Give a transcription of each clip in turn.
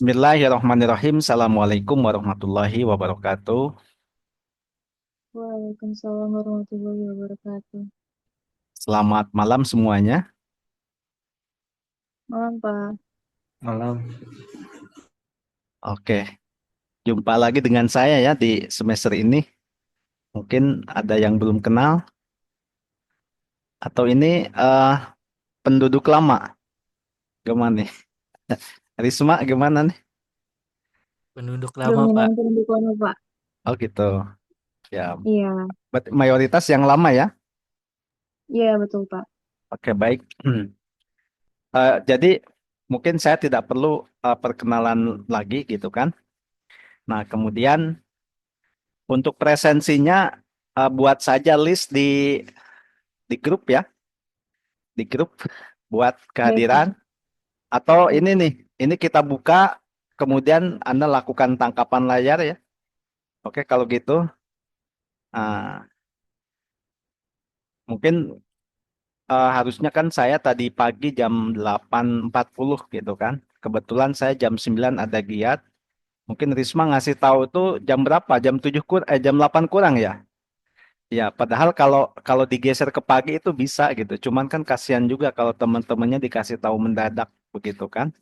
Bismillahirrahmanirrahim. Assalamualaikum warahmatullahi wabarakatuh. Waalaikumsalam warahmatullahi wabarakatuh. Selamat malam semuanya. Malam, Pak. Malam. Oke, jumpa lagi dengan saya ya di semester ini. Mungkin ada yang belum kenal atau ini penduduk lama. Gimana nih? Risma gimana nih? Penduduk lama, Dominan Pak. pendidikannya, Pak. Oh gitu. Ya, Iya, berarti mayoritas yang lama ya. iya betul, Pak. Oke, baik. Jadi mungkin saya tidak perlu perkenalan lagi gitu kan. Nah, kemudian untuk presensinya buat saja list di grup ya, di grup buat Baik, Pak. kehadiran atau Baik, ini Pak. nih, ini kita buka kemudian Anda lakukan tangkapan layar ya. Oke, kalau gitu mungkin harusnya kan saya tadi pagi jam 8.40 gitu kan. Kebetulan saya jam 9 ada giat. Mungkin Risma ngasih tahu tuh jam berapa? Jam 8 kurang ya. Ya, padahal kalau kalau digeser ke pagi itu bisa gitu. Cuman kan kasihan juga kalau teman-temannya dikasih tahu mendadak begitu kan.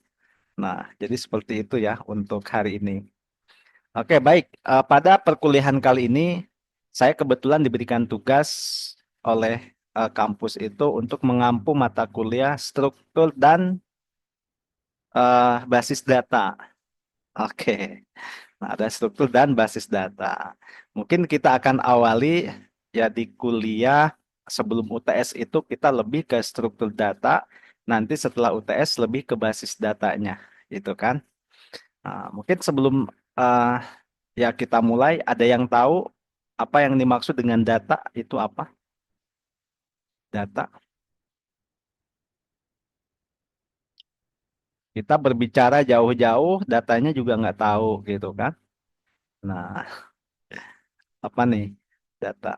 Nah, jadi seperti itu ya untuk hari ini. Oke, baik. Pada perkuliahan kali ini saya kebetulan diberikan tugas oleh kampus itu untuk mengampu mata kuliah struktur dan basis data. Oke. Nah, ada struktur dan basis data. Mungkin kita akan awali ya di kuliah sebelum UTS itu kita lebih ke struktur data, nanti setelah UTS lebih ke basis datanya, gitu kan? Nah, mungkin sebelum eh, ya kita mulai, ada yang tahu apa yang dimaksud dengan data itu apa? Data. Kita berbicara jauh-jauh, datanya juga nggak tahu, gitu kan? Nah, apa nih data?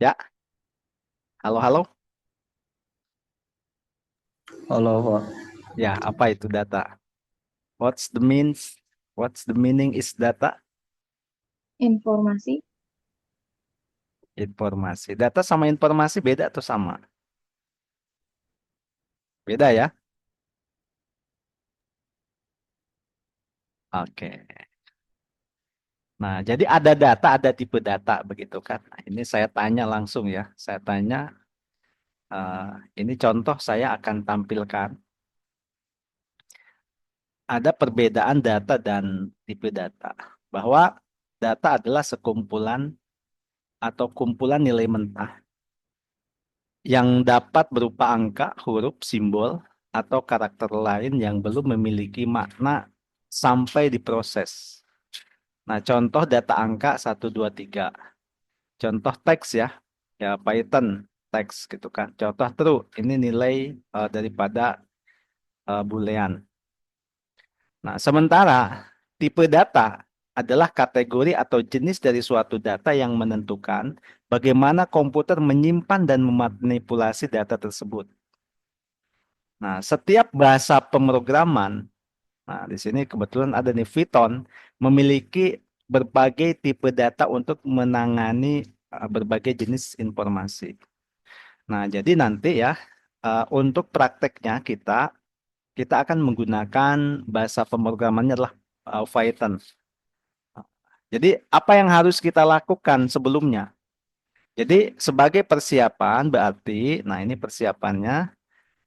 Ya, halo, halo. Halo, Pak. Ya, apa itu data? What's the means? What's the meaning is data? Informasi, Informasi. Data sama informasi beda atau sama? Beda ya? Oke. Nah, jadi ada data, ada tipe data begitu kan? Nah, ini saya tanya langsung ya. Saya tanya, eh, ini contoh saya akan tampilkan. Ada perbedaan data dan tipe data. Bahwa data adalah sekumpulan atau kumpulan nilai mentah yang dapat berupa angka, huruf, simbol, atau karakter lain yang belum memiliki makna sampai diproses. Nah, contoh data angka 1, 2, 3. Contoh teks ya, ya Python teks gitu kan. Contoh true, ini nilai daripada boolean. Nah, sementara tipe data adalah kategori atau jenis dari suatu data yang menentukan bagaimana komputer menyimpan dan memanipulasi data tersebut. Nah, setiap bahasa pemrograman, nah di sini kebetulan ada nih Python, memiliki berbagai tipe data untuk menangani berbagai jenis informasi. Nah, jadi nanti ya untuk prakteknya kita akan menggunakan bahasa pemrogramannya adalah Python. Jadi apa yang harus kita lakukan sebelumnya? Jadi sebagai persiapan berarti, nah ini persiapannya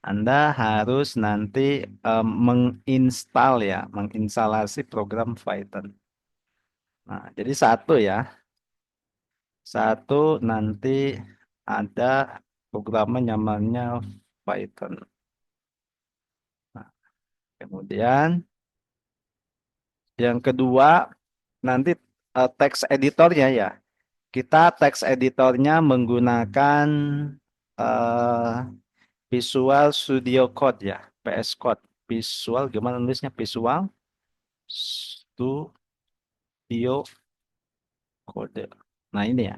Anda harus nanti menginstal ya, menginstalasi program Python. Nah, jadi satu ya, satu nanti ada programnya namanya Python. Nah, kemudian yang kedua nanti teks editornya ya. Kita teks editornya menggunakan eh, Visual Studio Code ya, VS Code. Visual gimana nulisnya? Visual Studio Code. Nah ini ya.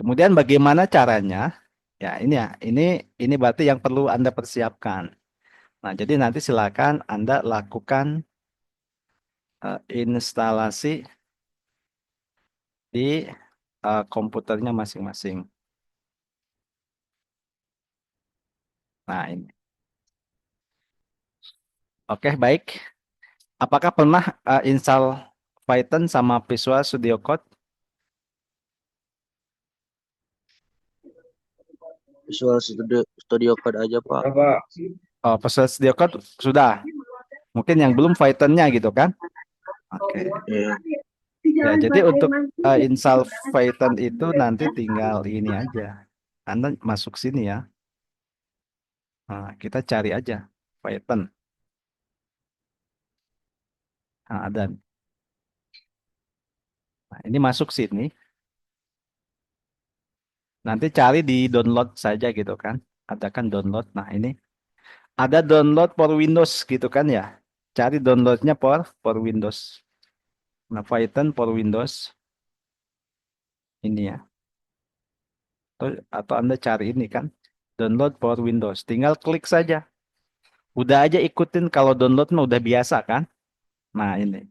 Kemudian bagaimana caranya? Ya, ini berarti yang perlu Anda persiapkan. Nah, jadi nanti silakan Anda lakukan instalasi di komputernya masing-masing. Nah, ini. Oke, baik. Apakah pernah install Python sama Visual Studio Code? Visual Studio Code aja, Pak. Oh, Visual Studio Code sudah. Mungkin yang belum Python-nya gitu kan? Oke. Iya. Ya, jadi untuk install Python itu nanti tinggal ini aja. Anda masuk sini ya. Nah, kita cari aja Python. Nah, ada. Nah, ini masuk sini. Nanti cari di download saja gitu kan. Ada kan download. Nah, ini ada download for Windows gitu kan ya. Cari downloadnya for Windows. Nah, Python for Windows. Ini ya. Atau Anda cari ini kan. Download for Windows. Tinggal klik saja. Udah aja ikutin kalau download mah udah biasa kan. Nah, ini.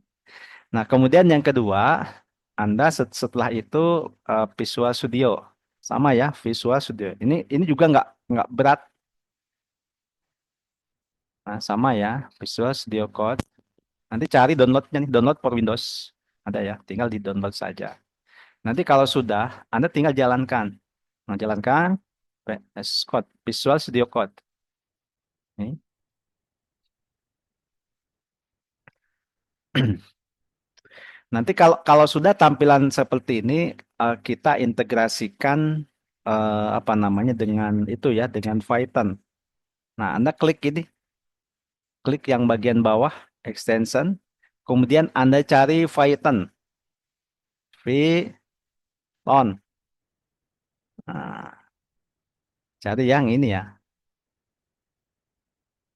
Nah, kemudian yang kedua, Anda setelah itu Visual Studio. Sama ya, Visual Studio. Ini juga nggak berat. Nah, sama ya, Visual Studio Code. Nanti cari downloadnya nih, download for Windows. Ada ya, tinggal di download saja. Nanti kalau sudah, Anda tinggal jalankan. Nah, jalankan VS Code, Visual Studio Code. Nih. Nanti kalau sudah tampilan seperti ini, kita integrasikan apa namanya dengan itu ya, dengan Python. Nah, Anda klik ini, klik yang bagian bawah, extension, kemudian Anda cari Python, Python. Nah, cari yang ini ya,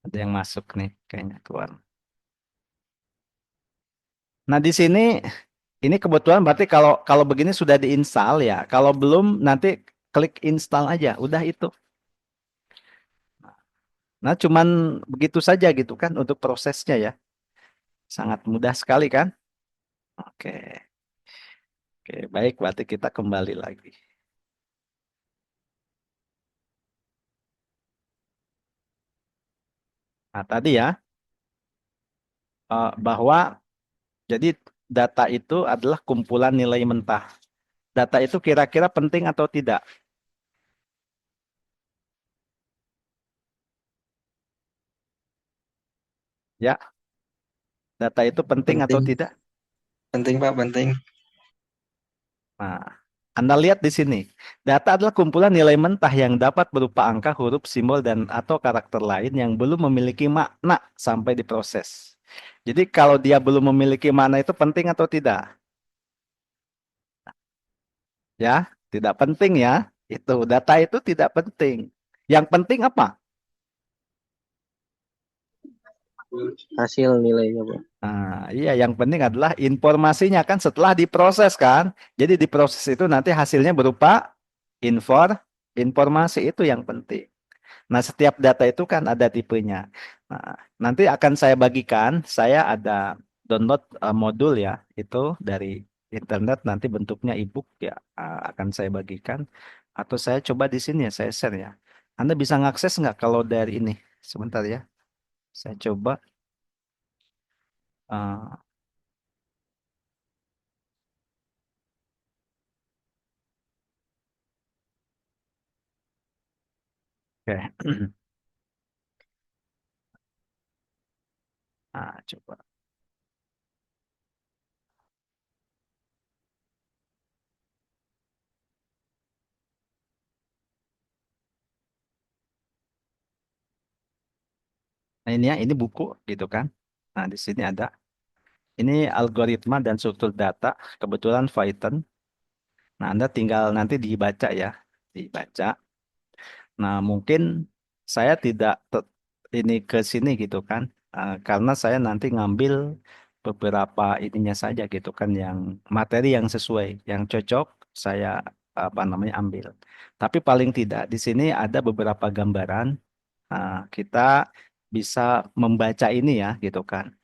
ada yang masuk nih, kayaknya keluar. Nah, di sini ini kebetulan berarti kalau kalau begini sudah diinstal ya. Kalau belum nanti klik install aja, udah itu. Nah, cuman begitu saja gitu kan untuk prosesnya ya. Sangat mudah sekali kan? Oke. Oke, baik berarti kita kembali lagi. Nah, tadi ya bahwa jadi data itu adalah kumpulan nilai mentah. Data itu kira-kira penting atau tidak? Ya, data itu penting atau Penting. tidak? Penting, Pak, penting. Nah, Anda lihat di sini. Data adalah kumpulan nilai mentah yang dapat berupa angka, huruf, simbol, dan atau karakter lain yang belum memiliki makna sampai diproses. Jadi kalau dia belum memiliki makna itu penting atau tidak? Ya, tidak penting ya. Itu data itu tidak penting. Yang penting apa? Hasil nilainya, Pak. Nah, iya, yang penting adalah informasinya kan setelah diproses kan. Jadi diproses itu nanti hasilnya berupa informasi itu yang penting. Nah, setiap data itu kan ada tipenya. Nah, nanti akan saya bagikan, saya ada download modul ya, itu dari internet nanti bentuknya ebook ya, akan saya bagikan. Atau saya coba di sini ya, saya share ya. Anda bisa ngakses nggak kalau dari ini? Sebentar ya, saya coba. eh, Oke. Nah, coba. Nah, ini ya, ini buku gitu kan. Nah, di sini ada. Ini algoritma dan struktur data, kebetulan Python. Nah, Anda tinggal nanti dibaca ya, dibaca. Nah, mungkin saya tidak ini ke sini gitu kan, karena saya nanti ngambil beberapa ininya saja gitu kan, yang materi yang sesuai, yang cocok, saya apa namanya ambil. Tapi paling tidak di sini ada beberapa gambaran. Kita bisa membaca ini ya gitu kan.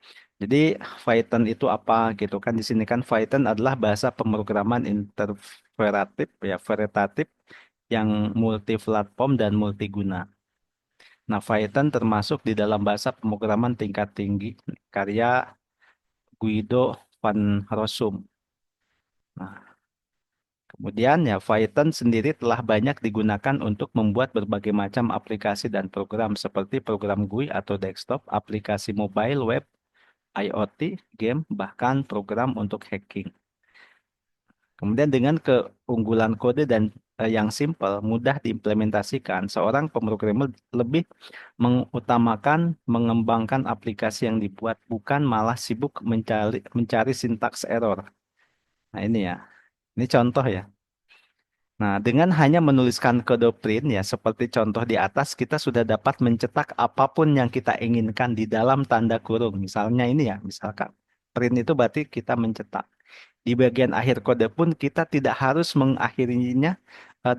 Jadi Python itu apa gitu kan? Di sini kan Python adalah bahasa pemrograman interpretatif ya, veritatif yang multi-platform dan multiguna. Nah, Python termasuk di dalam bahasa pemrograman tingkat tinggi karya Guido van Rossum. Nah, kemudian ya Python sendiri telah banyak digunakan untuk membuat berbagai macam aplikasi dan program seperti program GUI atau desktop, aplikasi mobile, web, IoT, game, bahkan program untuk hacking. Kemudian dengan keunggulan kode dan yang simple, mudah diimplementasikan, seorang pemrogramer lebih mengutamakan mengembangkan aplikasi yang dibuat, bukan malah sibuk mencari sintaks error. Nah ini ya, ini contoh ya. Nah, dengan hanya menuliskan kode print ya, seperti contoh di atas, kita sudah dapat mencetak apapun yang kita inginkan di dalam tanda kurung. Misalnya ini ya, misalkan print itu berarti kita mencetak. Di bagian akhir kode pun kita tidak harus mengakhirinya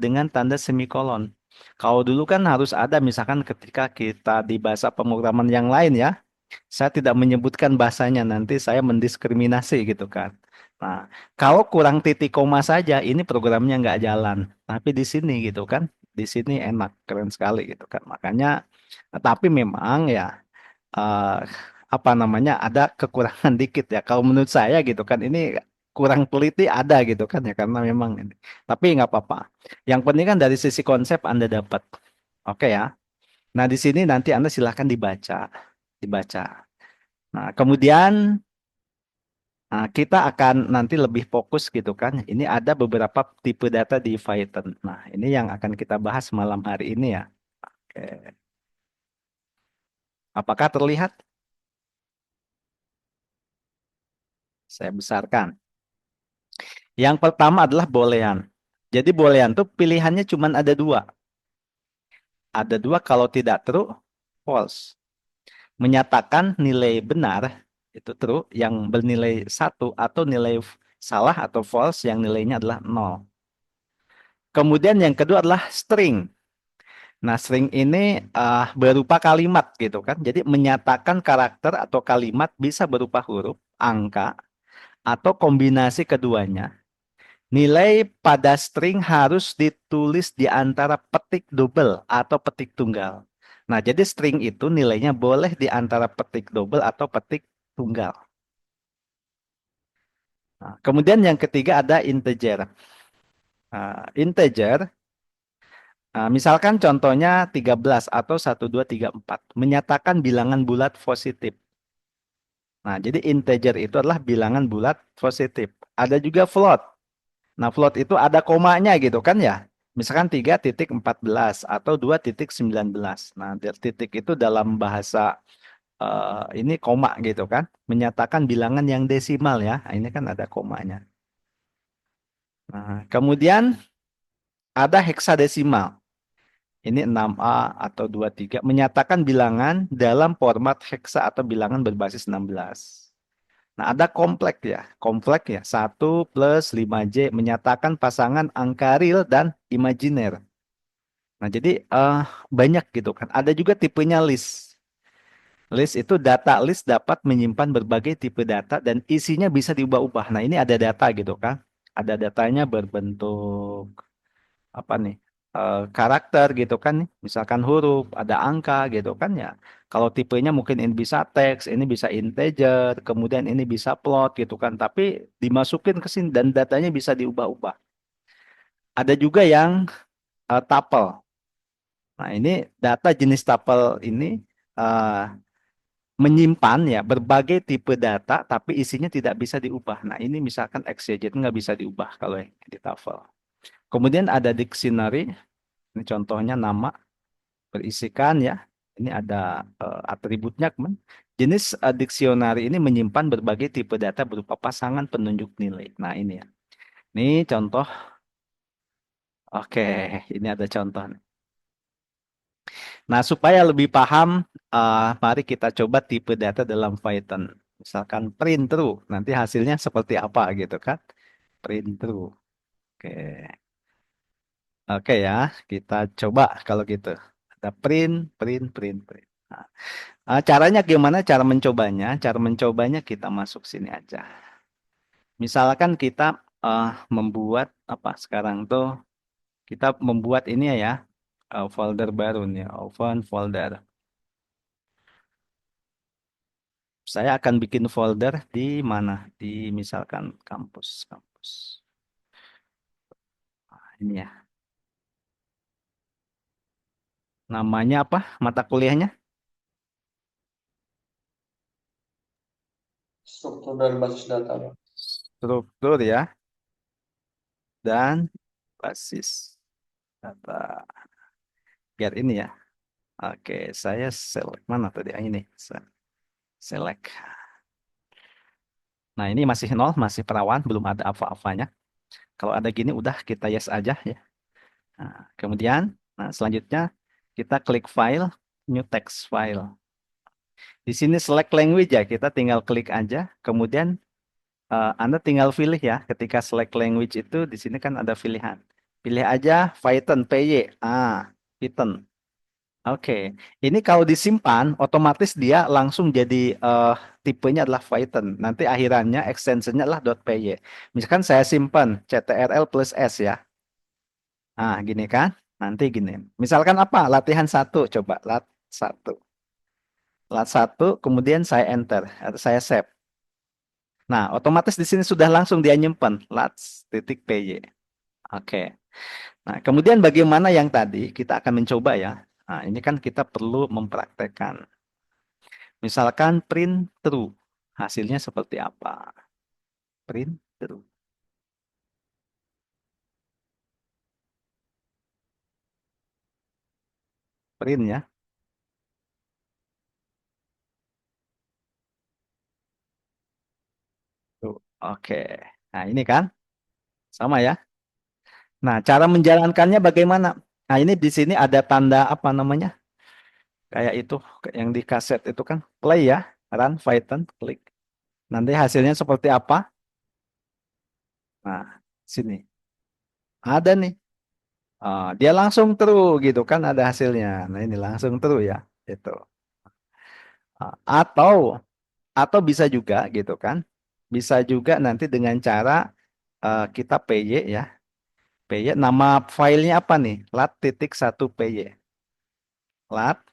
dengan tanda semikolon. Kalau dulu kan harus ada, misalkan ketika kita di bahasa pemrograman yang lain ya, saya tidak menyebutkan bahasanya, nanti saya mendiskriminasi gitu kan. Nah, kalau kurang titik koma saja, ini programnya nggak jalan. Tapi di sini gitu kan, di sini enak, keren sekali gitu kan. Makanya, tapi memang ya, eh, apa namanya, ada kekurangan dikit ya. Kalau menurut saya gitu kan, ini kurang teliti ada gitu kan ya, karena memang ini. Tapi nggak apa-apa. Yang penting kan dari sisi konsep Anda dapat. Oke ya. Nah, di sini nanti Anda silahkan dibaca. Nah, kemudian kita akan nanti lebih fokus gitu kan. Ini ada beberapa tipe data di Python. Nah, ini yang akan kita bahas malam hari ini ya. Oke. Apakah terlihat? Saya besarkan. Yang pertama adalah boolean. Jadi boolean tuh pilihannya cuma ada dua. Ada dua, kalau tidak true, false. Menyatakan nilai benar, itu true, yang bernilai satu, atau nilai salah atau false yang nilainya adalah nol. Kemudian yang kedua adalah string. Nah, string ini berupa kalimat gitu kan. Jadi menyatakan karakter atau kalimat bisa berupa huruf, angka, atau kombinasi keduanya. Nilai pada string harus ditulis di antara petik double atau petik tunggal. Nah, jadi string itu nilainya boleh di antara petik double atau petik tunggal. Nah, kemudian yang ketiga ada integer. Integer, misalkan contohnya 13 atau 1, 2, 3, 4. Menyatakan bilangan bulat positif. Nah, jadi integer itu adalah bilangan bulat positif. Ada juga float. Nah, float itu ada komanya gitu kan ya. Misalkan 3.14 atau 2.19. Nah, titik itu dalam bahasa ini koma gitu kan. Menyatakan bilangan yang desimal ya. Nah, ini kan ada komanya. Nah, kemudian ada heksadesimal. Ini 6A atau 23. Menyatakan bilangan dalam format heksa atau bilangan berbasis 16. Nah, ada kompleks ya. Kompleks ya. 1 + 5J menyatakan pasangan angka real dan imajiner. Nah, jadi banyak gitu kan. Ada juga tipenya list. List itu data list dapat menyimpan berbagai tipe data dan isinya bisa diubah-ubah. Nah, ini ada data gitu kan. Ada datanya berbentuk apa nih? Karakter gitu kan nih. Misalkan huruf, ada angka gitu kan ya. Kalau tipenya mungkin ini bisa teks, ini bisa integer, kemudian ini bisa plot gitu kan. Tapi dimasukin ke sini dan datanya bisa diubah-ubah. Ada juga yang tuple. Nah, ini data jenis tuple ini eh, menyimpan ya berbagai tipe data, tapi isinya tidak bisa diubah. Nah, ini misalkan exeget nggak bisa diubah kalau yang di tuple. Kemudian ada dictionary, ini contohnya nama berisikan ya. Ini ada atributnya, teman. Jenis dictionary ini menyimpan berbagai tipe data berupa pasangan penunjuk nilai. Nah, ini ya. Ini contoh. Oke, ini ada contoh. Nah, supaya lebih paham, mari kita coba tipe data dalam Python. Misalkan print true, nanti hasilnya seperti apa gitu kan? Print true. Oke. Oke ya, kita coba kalau gitu. Ada print, print, print, print. Nah, caranya gimana? Cara mencobanya? Cara mencobanya kita masuk sini aja. Misalkan kita membuat apa sekarang tuh? Kita membuat ini ya, folder baru nih, open folder. Saya akan bikin folder di mana? Di misalkan kampus, kampus. Ini ya. Namanya apa? Mata kuliahnya? Struktur dan basis data, Pak. Struktur ya, dan basis data. Biar ini ya. Oke, saya select mana tadi? Ini. Select. Nah, ini masih nol, masih perawan, belum ada apa-apanya. Kalau ada gini, udah kita yes aja ya. Nah, kemudian, nah selanjutnya kita klik file, new text file. Di sini select language ya, kita tinggal klik aja. Kemudian Anda tinggal pilih ya. Ketika select language itu di sini kan ada pilihan. Pilih aja Python, PY. Python. Oke, ini kalau disimpan, otomatis dia langsung jadi tipenya adalah Python. Nanti akhirannya extensionnya adalah .py. Misalkan saya simpan CTRL plus S ya. Gini kan? Nanti gini. Misalkan apa? Latihan satu, coba lat satu. Lat satu, kemudian saya enter atau saya save. Nah, otomatis di sini sudah langsung dia nyimpan lat titik py. Oke. Nah, kemudian bagaimana yang tadi kita akan mencoba ya. Nah, ini kan kita perlu mempraktekkan. Misalkan print true. Hasilnya seperti apa? Print true. Print ya. Tuh. Oke. Nah, ini kan sama ya. Nah, cara menjalankannya bagaimana? Nah, ini di sini ada tanda apa namanya? Kayak itu yang di kaset itu kan play ya, run Python, klik. Nanti hasilnya seperti apa? Nah, sini ada nih. Dia langsung true gitu kan ada hasilnya. Nah, ini langsung true ya. Itu. Atau bisa juga gitu kan. Bisa juga nanti dengan cara kita PY ya. PY nama filenya apa nih? Lat titik satu PY. Lat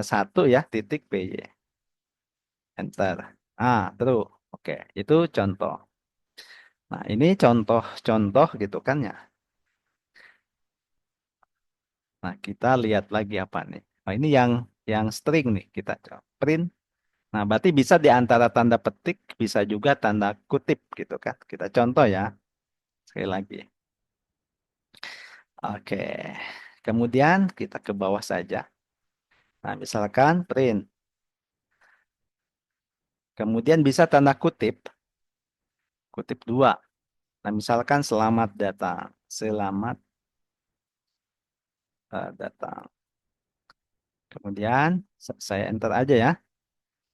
satu ya titik PY. Enter. True. Oke, itu contoh. Nah, ini contoh-contoh gitu kan ya. Nah, kita lihat lagi apa nih? Ini yang string nih kita coba print. Nah, berarti bisa di antara tanda petik, bisa juga tanda kutip gitu kan. Kita contoh ya. Sekali lagi. Oke. Kemudian kita ke bawah saja. Nah, misalkan print. Kemudian bisa tanda kutip. Kutip dua. Nah, misalkan selamat datang. Selamat datang. Kemudian saya enter aja ya.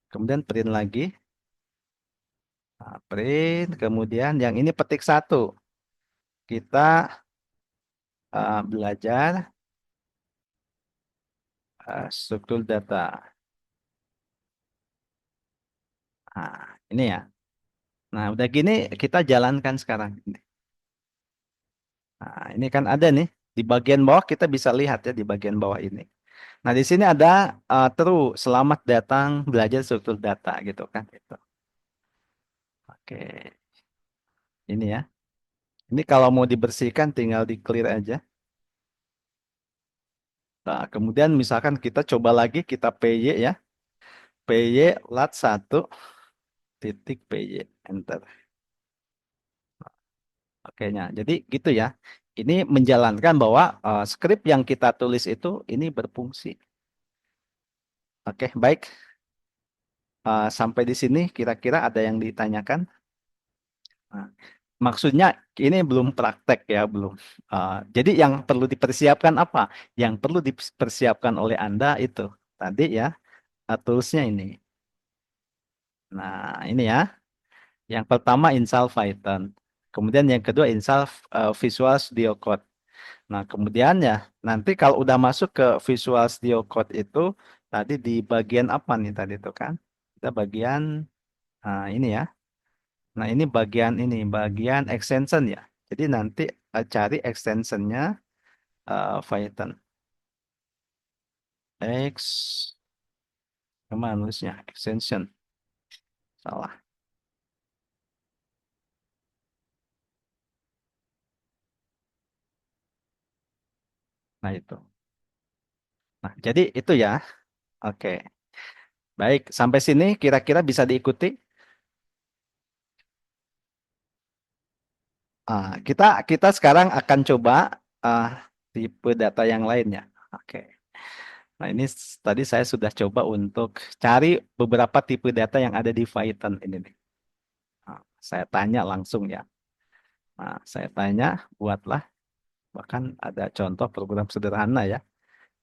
Kemudian print lagi. Nah, print. Kemudian yang ini petik satu. Kita belajar struktur data. Ini ya. Nah, udah gini kita jalankan sekarang. Nah, ini kan ada nih di bagian bawah kita bisa lihat ya di bagian bawah ini. Nah, di sini ada true, selamat datang belajar struktur data gitu kan itu. Oke. Ini ya. Ini kalau mau dibersihkan tinggal di clear aja. Nah, kemudian misalkan kita coba lagi kita PY ya. PY lat 1 titik PY enter. Oke, nah, jadi gitu ya. Ini menjalankan bahwa skrip yang kita tulis itu ini berfungsi. Oke, baik. Sampai di sini kira-kira ada yang ditanyakan? Nah, maksudnya ini belum praktek ya, belum. Jadi yang perlu dipersiapkan apa? Yang perlu dipersiapkan oleh Anda itu tadi ya, toolsnya ini. Nah, ini ya. Yang pertama install Python. Kemudian yang kedua install Visual Studio Code. Nah, kemudian ya, nanti kalau udah masuk ke Visual Studio Code itu, tadi di bagian apa nih tadi itu kan? Kita bagian ini ya. Nah, ini bagian extension ya. Jadi nanti cari extensionnya Python. X, kemana nulisnya? Extension. Salah. Nah, itu. Nah, jadi itu ya. Oke. Baik, sampai sini kira-kira bisa diikuti. Kita kita sekarang akan coba ah, tipe data yang lainnya. Oke. Nah, ini tadi saya sudah coba untuk cari beberapa tipe data yang ada di Python ini nih. Saya tanya langsung ya. Nah, saya tanya, buatlah. Bahkan ada contoh program sederhana ya.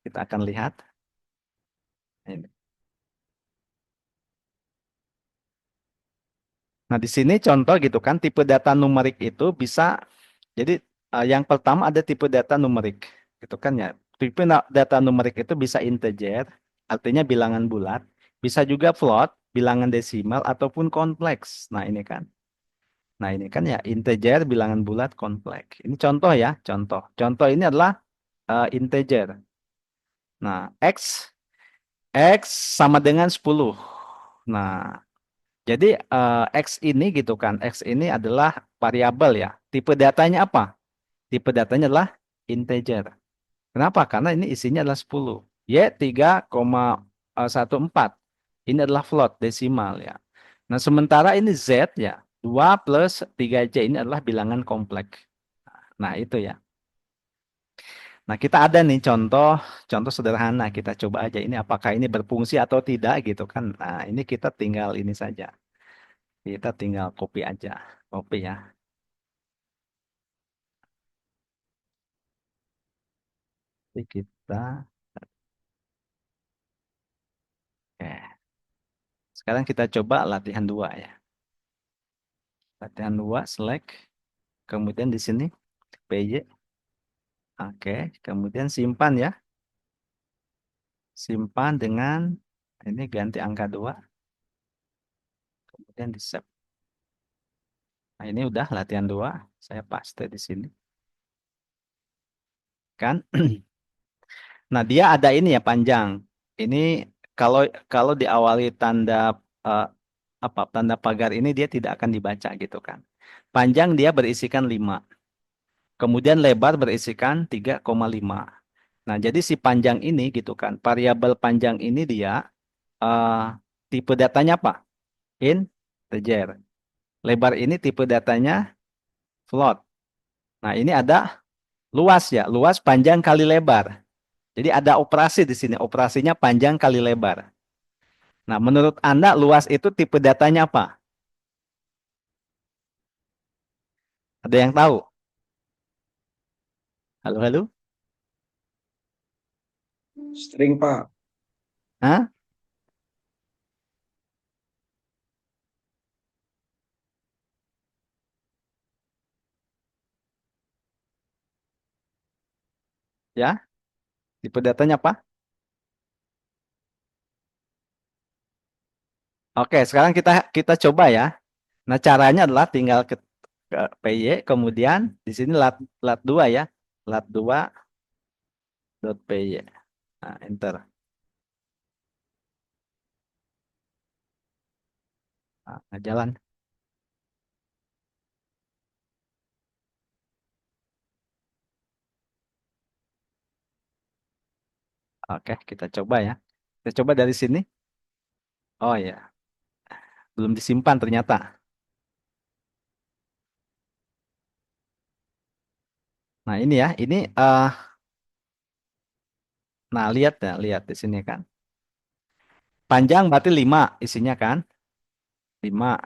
Kita akan lihat. Ini. Nah, di sini contoh gitu kan, tipe data numerik itu bisa, jadi yang pertama ada tipe data numerik, gitu kan ya. Tipe data numerik itu bisa integer, artinya bilangan bulat, bisa juga float, bilangan desimal, ataupun kompleks. Nah, ini kan ya, integer, bilangan bulat, kompleks. Ini contoh ya, contoh. Contoh ini adalah integer. Nah, X sama dengan 10. Nah, jadi X ini gitu kan, X ini adalah variabel ya. Tipe datanya apa? Tipe datanya adalah integer. Kenapa? Karena ini isinya adalah 10. Y 3,14. Ini adalah float, desimal ya. Nah, sementara ini Z ya, 2 plus 3J ini adalah bilangan kompleks. Nah, itu ya. Nah, kita ada nih contoh sederhana. Kita coba aja ini apakah ini berfungsi atau tidak gitu kan. Nah, ini kita tinggal ini saja. Kita tinggal copy aja. Copy ya. Jadi kita, oke. Sekarang kita coba latihan 2 ya. Latihan 2, select. Kemudian di sini, PY. Oke, kemudian simpan ya. Simpan dengan, ini ganti angka 2. Kemudian di save. Nah, ini udah latihan 2. Saya paste di sini. Kan? Nah, dia ada ini ya panjang. Ini kalau kalau diawali tanda eh, tanda pagar ini dia tidak akan dibaca gitu kan. Panjang dia berisikan 5. Kemudian lebar berisikan 3,5. Nah, jadi si panjang ini gitu kan. Variabel panjang ini dia eh, tipe datanya apa? Integer. Lebar ini tipe datanya float. Nah, ini ada luas ya. Luas panjang kali lebar. Jadi ada operasi di sini. Operasinya panjang kali lebar. Nah, menurut Anda luas itu tipe datanya apa? Ada yang tahu? Halo, halo? String, Pak. Hah? Ya? Tipe datanya apa? Oke, sekarang kita kita coba ya. Nah, caranya adalah tinggal ke PY, kemudian di sini lat 2 ya. Lat 2 dot PY. Nah, enter. Nah, jalan. Oke, kita coba ya. Kita coba dari sini. Oh ya, belum disimpan ternyata. Nah, ini ya, ini nah lihat ya, lihat di sini kan. Panjang berarti 5 isinya kan? 5.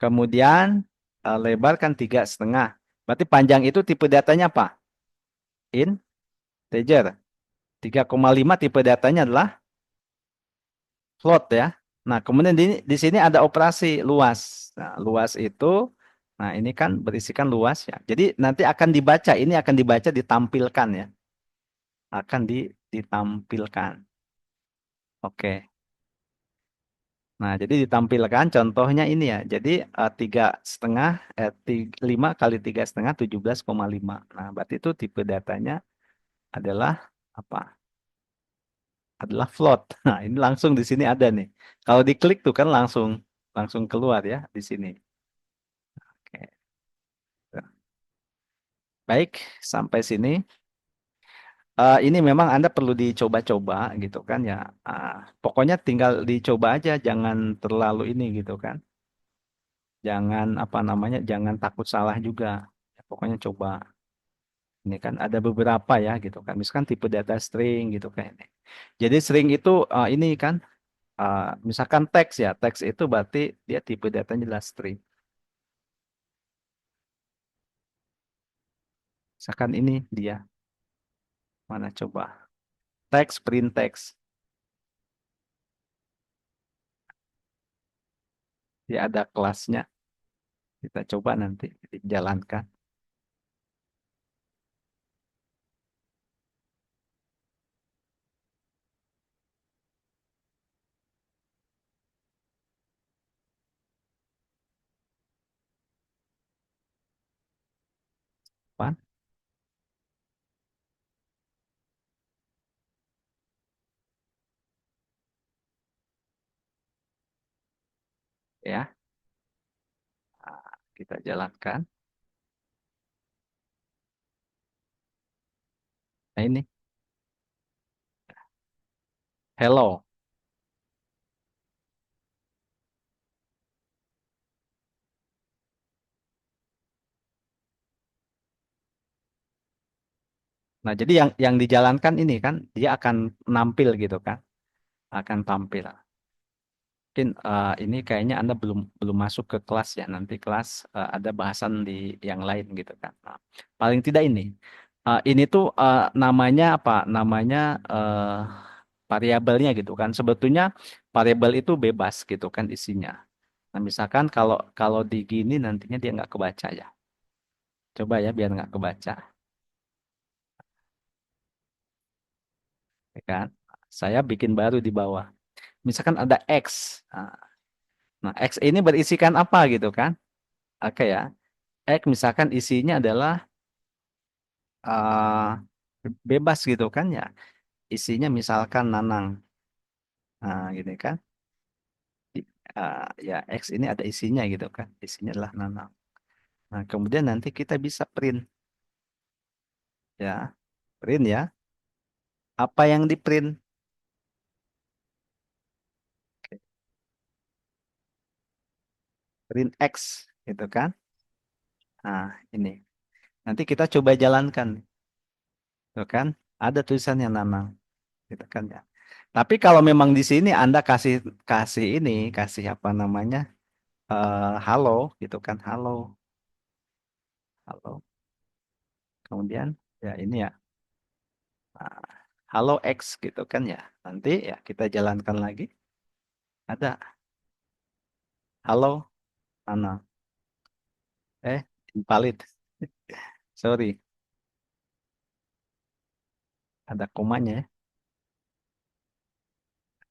Kemudian lebar kan 3,5. Berarti panjang itu tipe datanya apa? Integer. 3,5 tipe datanya adalah float ya. Nah, kemudian di sini ada operasi luas. Nah, luas itu Nah, ini kan berisikan luas ya. Jadi nanti akan dibaca, ini akan dibaca ditampilkan ya. Akan ditampilkan. Oke. Nah, jadi ditampilkan contohnya ini ya. Jadi 3,5, 5 kali 3,5 17,5. Nah, berarti itu tipe datanya adalah apa? Adalah float. Nah, ini langsung di sini ada nih. Kalau diklik tuh kan langsung langsung keluar ya di sini. Oke. Baik, sampai sini. Ini memang Anda perlu dicoba-coba gitu kan ya. Pokoknya tinggal dicoba aja, jangan terlalu ini gitu kan. Jangan apa namanya, jangan takut salah juga. Ya, pokoknya coba. Ini kan ada beberapa ya gitu kan. Misalkan tipe data string gitu kan. Jadi string itu ini kan, misalkan teks ya. Teks itu berarti dia tipe datanya adalah string. Misalkan ini dia. Mana coba. Teks, print text. Dia ada kelasnya. Kita coba nanti dijalankan. Pan, ya. Kita jalankan. Nah ini, hello. Nah jadi yang dijalankan ini kan dia akan nampil gitu kan, akan tampil. Mungkin ini kayaknya Anda belum belum masuk ke kelas ya. Nanti kelas ada bahasan di yang lain gitu kan. Nah, paling tidak ini tuh namanya apa? Namanya variabelnya gitu kan. Sebetulnya variabel itu bebas gitu kan isinya. Nah misalkan kalau kalau di gini nantinya dia nggak kebaca ya. Coba ya biar nggak kebaca. Ya kan? Saya bikin baru di bawah. Misalkan ada X. Nah, X ini berisikan apa gitu kan? Oke ya. X misalkan isinya adalah uh, bebas gitu kan ya. Isinya misalkan Nanang. Nah, gini kan. Ya, X ini ada isinya gitu kan. Isinya adalah Nanang. Nah, kemudian nanti kita bisa print ya. Print ya. Apa yang di print? Print X gitu kan. Nah, ini. Nanti kita coba jalankan. Tuh kan. Ada tulisannya Nanang. Gitu kan ya. Tapi kalau memang di sini Anda kasih kasih ini, kasih apa namanya? Halo gitu kan, halo, halo. Kemudian ya ini ya, ah, halo X gitu kan ya. Nanti ya kita jalankan lagi. Ada halo Ana. Invalid. Sorry, ada komanya ya.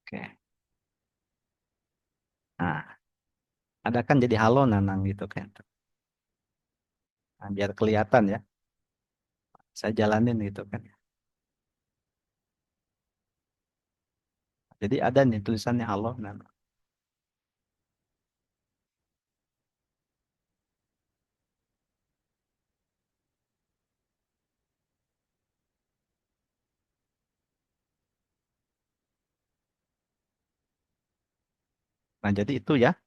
Oke. Nah, ada kan jadi halo Nanang gitu kan. Nah, biar kelihatan ya. Saya jalanin gitu kan. Jadi ada nih tulisannya halo Nanang. Nah, jadi itu ya.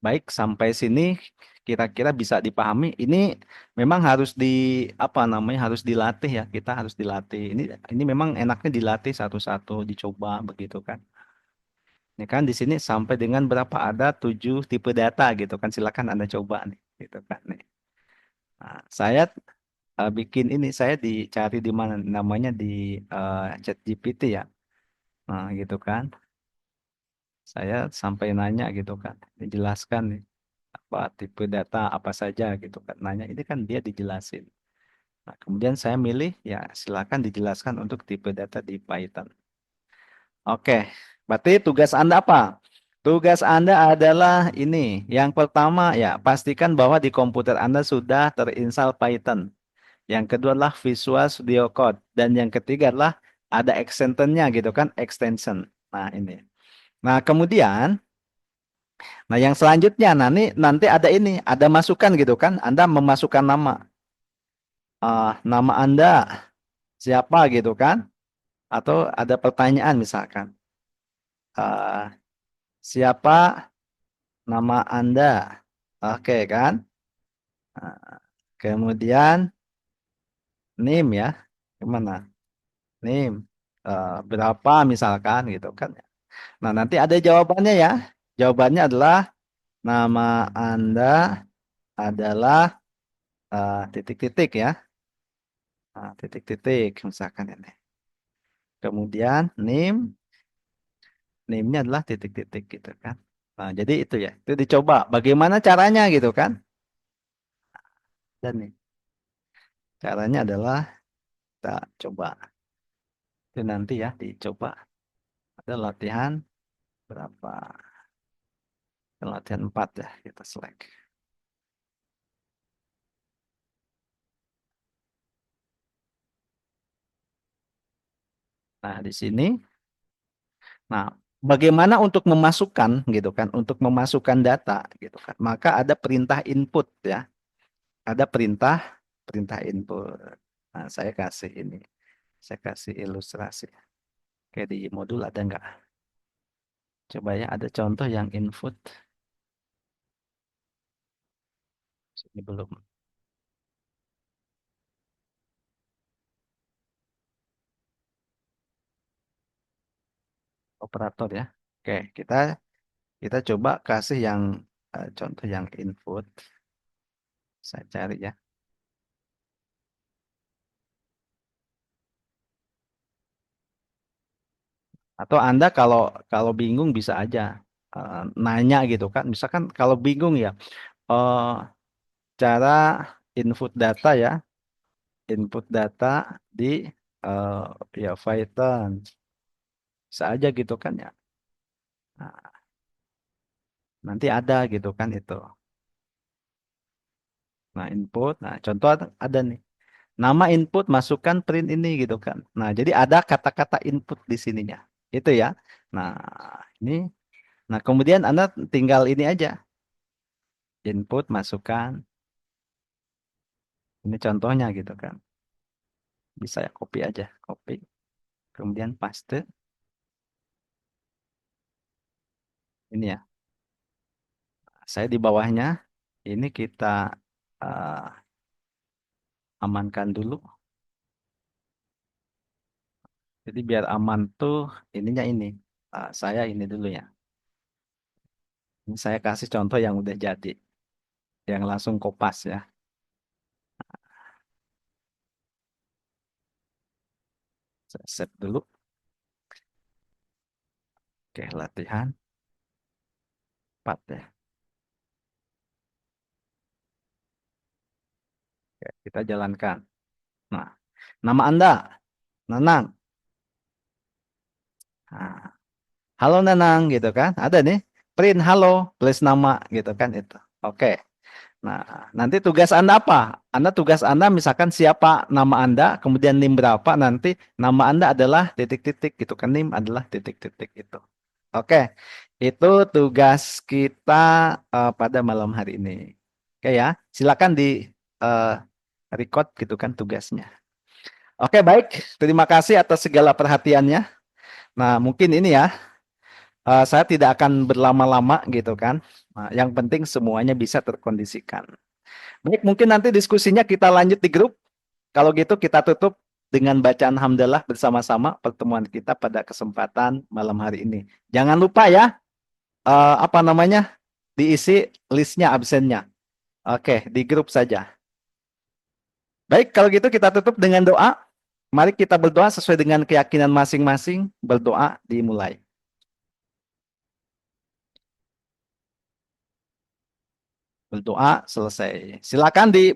Baik, sampai sini kira-kira bisa dipahami. Ini memang harus di apa namanya harus dilatih ya. Kita harus dilatih. Ini memang enaknya dilatih satu-satu, dicoba begitu kan. Ini kan di sini sampai dengan berapa ada 7 tipe data gitu kan. Silakan Anda coba nih, gitu kan nih. Nah, saya bikin ini saya dicari di mana namanya di ChatGPT ya. Nah, gitu kan. Saya sampai nanya gitu kan. Dijelaskan nih. tipe data apa saja gitu kan. Nanya ini kan dia dijelasin. Nah, kemudian saya milih ya silakan dijelaskan untuk tipe data di Python. Oke, berarti tugas Anda apa? Tugas Anda adalah ini. Yang pertama ya pastikan bahwa di komputer Anda sudah terinstall Python. Yang kedua adalah Visual Studio Code. Dan yang ketiga adalah ada extensionnya gitu kan, extension. Nah ini. Nah kemudian, nah yang selanjutnya nanti ada ini, ada masukan gitu kan. Anda memasukkan nama. Nama Anda siapa gitu kan. Atau ada pertanyaan misalkan. Ah, siapa nama Anda? Oke kan. Nah, kemudian name ya. Gimana? Name. Berapa misalkan gitu kan. Nah, nanti ada jawabannya ya. Jawabannya adalah nama Anda adalah titik-titik ya. Nah, titik-titik misalkan ini. Kemudian name-nya adalah titik-titik gitu kan. Nah, jadi itu ya. Itu dicoba. Bagaimana caranya gitu kan. Dan nih, caranya adalah kita coba. Itu nanti ya dicoba. Ada latihan berapa? Latihan 4 ya kita select. Nah, di sini. Nah, bagaimana untuk memasukkan gitu kan? Untuk memasukkan data gitu kan. Maka ada perintah input ya. Ada perintah input. Nah, saya kasih ini. Saya kasih ilustrasi. Kayak di modul ada nggak? Coba ya, ada contoh yang input. Ini belum. Operator ya. Oke, kita coba kasih yang contoh yang input. Saya cari ya. Atau Anda kalau bingung bisa aja nanya gitu kan. Misalkan kalau bingung ya eh, cara input data ya, input data di eh, ya Python. Bisa aja gitu kan ya. Nah, nanti ada gitu kan itu. Nah, input. Nah, contoh ada nih. Nama input masukkan print ini gitu kan. Nah, jadi ada kata-kata input di sininya. Itu ya. Nah, ini. Nah, kemudian Anda tinggal ini aja. Input masukkan. Ini contohnya gitu kan. Bisa ya copy aja. Copy. Kemudian paste. Ini ya. Saya di bawahnya. Ini kita eh, amankan dulu. Jadi biar aman tuh ininya ini. Saya ini dulu ya. Ini saya kasih contoh yang udah jadi. Yang langsung kopas ya. Saya save dulu. Oke, latihan 4 ya. Oke, kita jalankan. Nah, nama Anda, Nanang. Nah, halo Nanang gitu kan. Ada nih. Print halo, tulis nama gitu kan itu. Oke. Nah, nanti tugas Anda apa? Tugas Anda misalkan siapa nama Anda, kemudian NIM berapa, nanti nama Anda adalah titik-titik gitu kan. NIM adalah titik-titik itu. Oke. Itu tugas kita pada malam hari ini. Oke ya. Silakan di eh, record gitu kan tugasnya. Oke, baik. Terima kasih atas segala perhatiannya. Nah, mungkin ini ya, saya tidak akan berlama-lama gitu kan. Nah, yang penting semuanya bisa terkondisikan. Baik, mungkin nanti diskusinya kita lanjut di grup. Kalau gitu kita tutup dengan bacaan hamdalah bersama-sama pertemuan kita pada kesempatan malam hari ini. Jangan lupa ya, apa namanya, diisi listnya absennya. Oke, di grup saja. Baik, kalau gitu kita tutup dengan doa. Mari kita berdoa sesuai dengan keyakinan masing-masing. Berdoa dimulai. Berdoa selesai. Silakan di